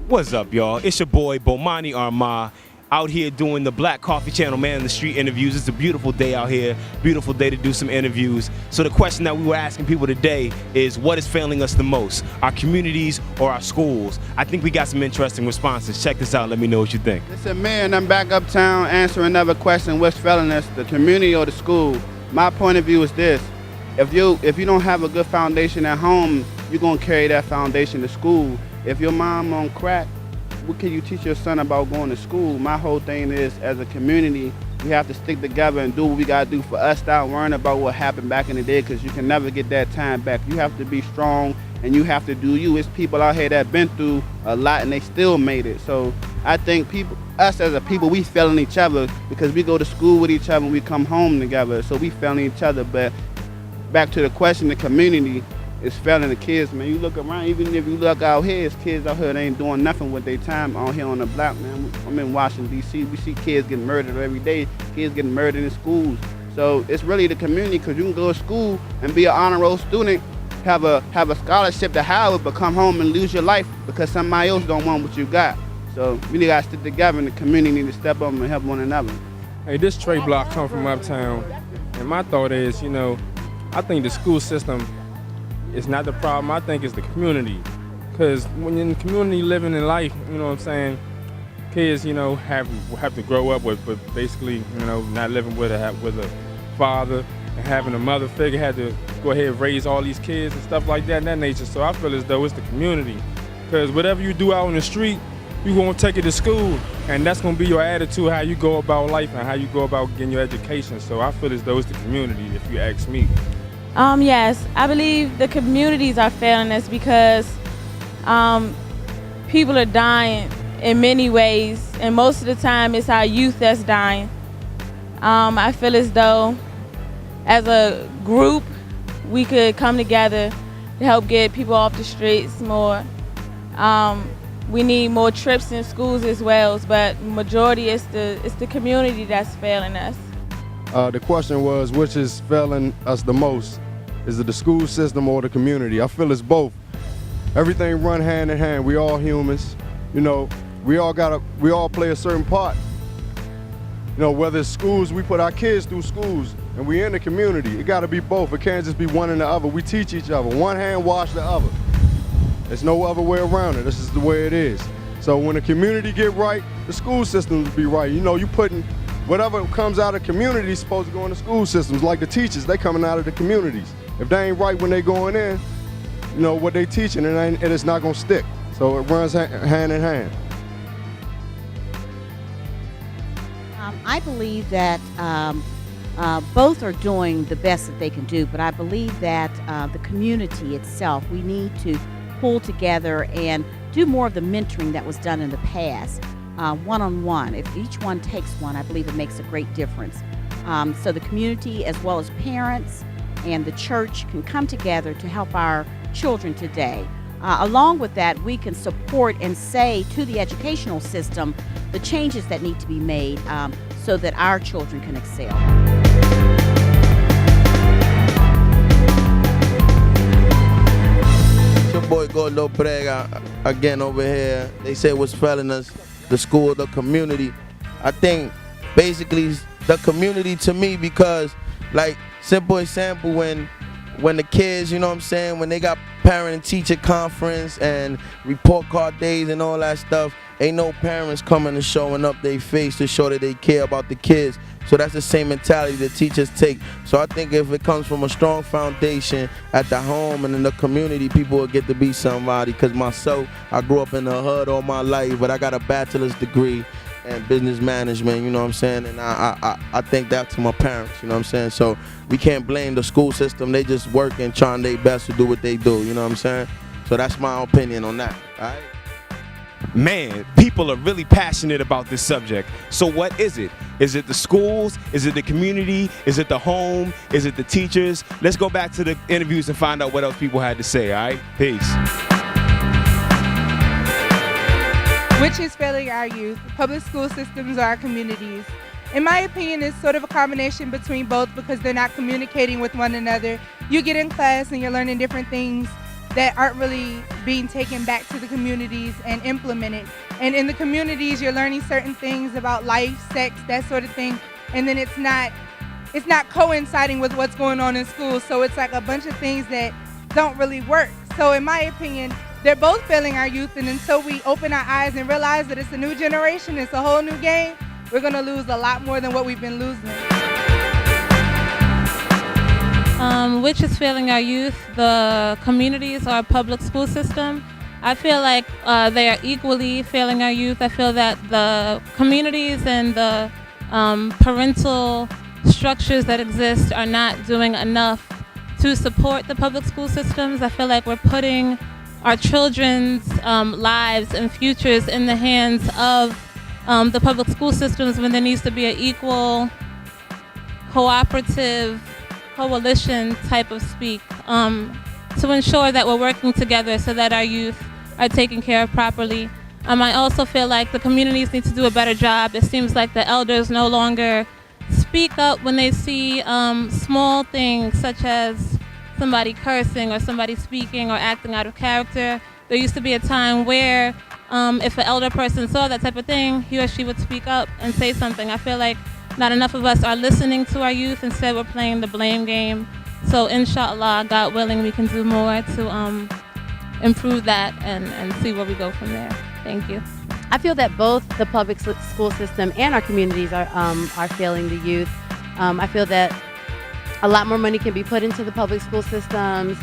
What's up, y'all? It's your boy Bomani Arma out here doing the Black Coffee Channel Man in the Street interviews. It's a beautiful day out here, beautiful day to do some interviews. So the question that we were asking people today is, what is failing us the most, our communities or our schools? I think we got some interesting responses. Check this out, let me know what you think. Listen, man, I'm back uptown answering another question, what's failing us, the community or the school? My point of view is this: if you don't have a good foundation at home, you're gonna carry that foundation to school. If your mom on crack, what can you teach your son about going to school? My whole thing is, as a community, we have to stick together and do what we gotta do for us. Stop worrying about what happened back in the day, because you can never get that time back. You have to be strong and you have to do you. It's people out here that been through a lot and they still made it. So I think us as a people, we failing each other because we go to school with each other and we come home together. So we failing each other. But back to the question, the community is failing the kids, man. You look around, even if you look out here, it's kids out here that ain't doing nothing with their time out here on the block, man. I'm in Washington, D.C. We see kids getting murdered every day, kids getting murdered in schools. So it's really the community, because you can go to school and be an honor roll student, have a scholarship to Howard, but come home and lose your life because somebody else don't want what you got. So we really got to stick together, and the community need to step up and help one another. Hey, this Trey Block come from uptown, and my thought is, I think the school system is not the problem. I think it's the community, because when you're in the community living in life, you know what I'm saying, kids, have to grow up with basically, not living with a father and having a mother figure, had to go ahead and raise all these kids and stuff like that in that nature. So I feel as though it's the community, because whatever you do out on the street, you're going to take it to school, and that's going to be your attitude, how you go about life and how you go about getting your education. So I feel as though it's the community, if you ask me. Yes, I believe the communities are failing us because people are dying in many ways, and most of the time it's our youth that's dying. I feel as though as a group we could come together to help get people off the streets more. We need more trips in schools as well, but majority it's the community that's failing us. The question was, which is failing us the most? Is it the school system or the community? I feel it's both. Everything run hand in hand. We all humans. We all play a certain part. Whether it's schools, we put our kids through schools, and we in the community. It gotta be both. It can't just be one and the other. We teach each other. One hand wash the other. There's no other way around it. This is the way it is. So when the community get right, the school system will be right. You putting whatever comes out of community is supposed to go in the school systems. Like the teachers, they coming out of the communities. If they ain't right when they going in, what they teaching, it's not gonna stick. So it runs hand in hand. I believe that both are doing the best that they can do, but I believe that the community itself, we need to pull together and do more of the mentoring that was done in the past, one-on-one. If each one takes one, I believe it makes a great difference. So the community, as well as parents and the church, can come together to help our children today. Along with that, we can support and say to the educational system the changes that need to be made so that our children can excel. Your boy Gordo Brega again over here. They say what's failing us, the school, the community. I think basically the community to me, because like simple example, when the kids, when they got parent and teacher conference and report card days and all that stuff, ain't no parents coming and showing up their face to show that they care about the kids. So that's the same mentality that teachers take. So I think if it comes from a strong foundation at the home and in the community, people will get to be somebody. Because myself, I grew up in the hood all my life, but I got a bachelor's degree in business management, and I think that to my parents, So we can't blame the school system. They just work and trying their best to do what they do, So that's my opinion on that, all right? Man, people are really passionate about this subject. So what is it? Is it the schools? Is it the community? Is it the home? Is it the teachers? Let's go back to the interviews and find out what else people had to say, all right? Peace. Which is failing our youth, public school systems or our communities? In my opinion, it's sort of a combination between both, because they're not communicating with one another. You get in class and you're learning different things that aren't really being taken back to the communities and implemented. And in the communities, you're learning certain things about life, sex, that sort of thing, and then it's not coinciding with what's going on in school. So it's like a bunch of things that don't really work. So in my opinion, they're both failing our youth, and until we open our eyes and realize that it's a new generation, it's a whole new game, we're gonna lose a lot more than what we've been losing. Which is failing our youth, the communities or public school system? I feel like they are equally failing our youth. I feel that the communities and the parental structures that exist are not doing enough to support the public school systems. I feel like we're putting our children's lives and futures in the hands of the public school systems when there needs to be an equal, cooperative, coalition type of speak to ensure that we're working together so that our youth are taken care of properly. I also feel like the communities need to do a better job. It seems like the elders no longer speak up when they see small things such as somebody cursing or somebody speaking or acting out of character. There used to be a time where if an elder person saw that type of thing, he or she would speak up and say something. I feel like not enough of us are listening to our youth. Instead, we're playing the blame game. So inshallah, God willing, we can do more to improve that and see where we go from there. Thank you. I feel that both the public school system and our communities are failing the youth. I feel that a lot more money can be put into the public school systems.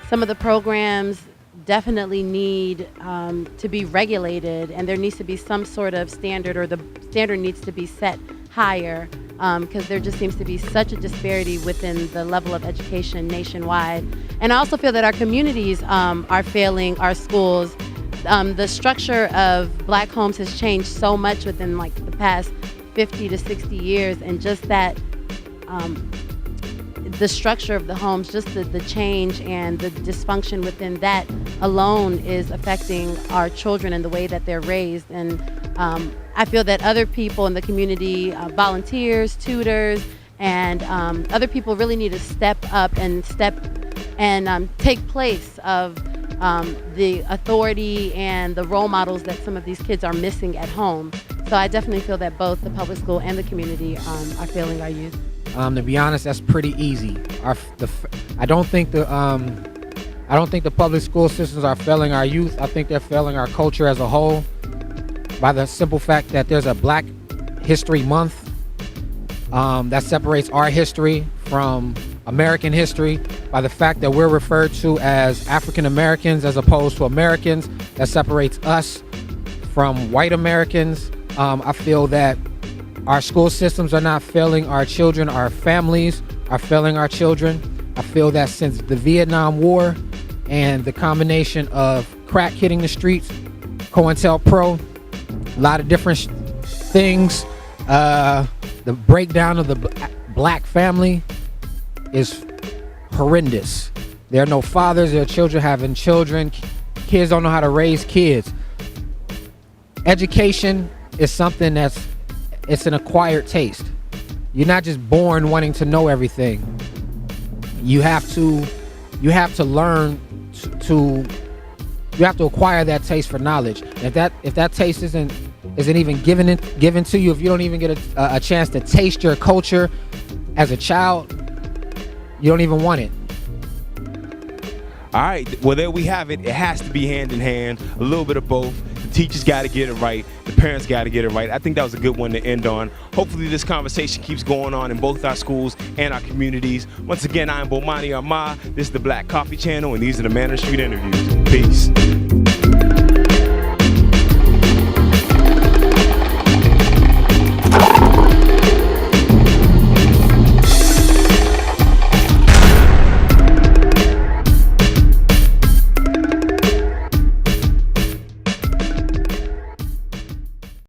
Some of the programs definitely need to be regulated, and there needs to be some sort of standard, or the standard needs to be set higher, because there just seems to be such a disparity within the level of education nationwide. And I also feel that our communities are failing our schools. The structure of Black homes has changed so much within like the past 50 to 60 years, and just that the structure of the homes, just the change and the dysfunction within that alone is affecting our children and the way that they're raised. And I feel that other people in the community, volunteers, tutors, and other people really need to step up and take place of the authority and the role models that some of these kids are missing at home. So I definitely feel that both the public school and the community are failing our youth. To be honest, that's pretty easy. I don't think the public school systems are failing our youth. I think they're failing our culture as a whole, by the simple fact that there's a Black History Month that separates our history from American history, by the fact that we're referred to as African Americans as opposed to Americans, that separates us from white Americans. I feel that our school systems are not failing our children. Our families are failing our children. I feel that since the Vietnam War and the combination of crack hitting the streets, COINTELPRO, a lot of different things, the breakdown of the Black family is horrendous. There are no fathers, there are children having children. Kids don't know how to raise kids. Education is something it's an acquired taste. You're not just born wanting to know everything. You have to learn you have to acquire that taste for knowledge. If that taste isn't even given to you, if you don't even get a chance to taste your culture as a child, you don't even want it. All right, well, there we have it. It has to be hand in hand, a little bit of both. The teachers got to get it right. The parents got to get it right. I think that was a good one to end on. Hopefully this conversation keeps going on in both our schools and our communities. Once again, I'm Bomani Arma. This is the Black Coffee Channel, and these are the Manor Street Interviews. Peace.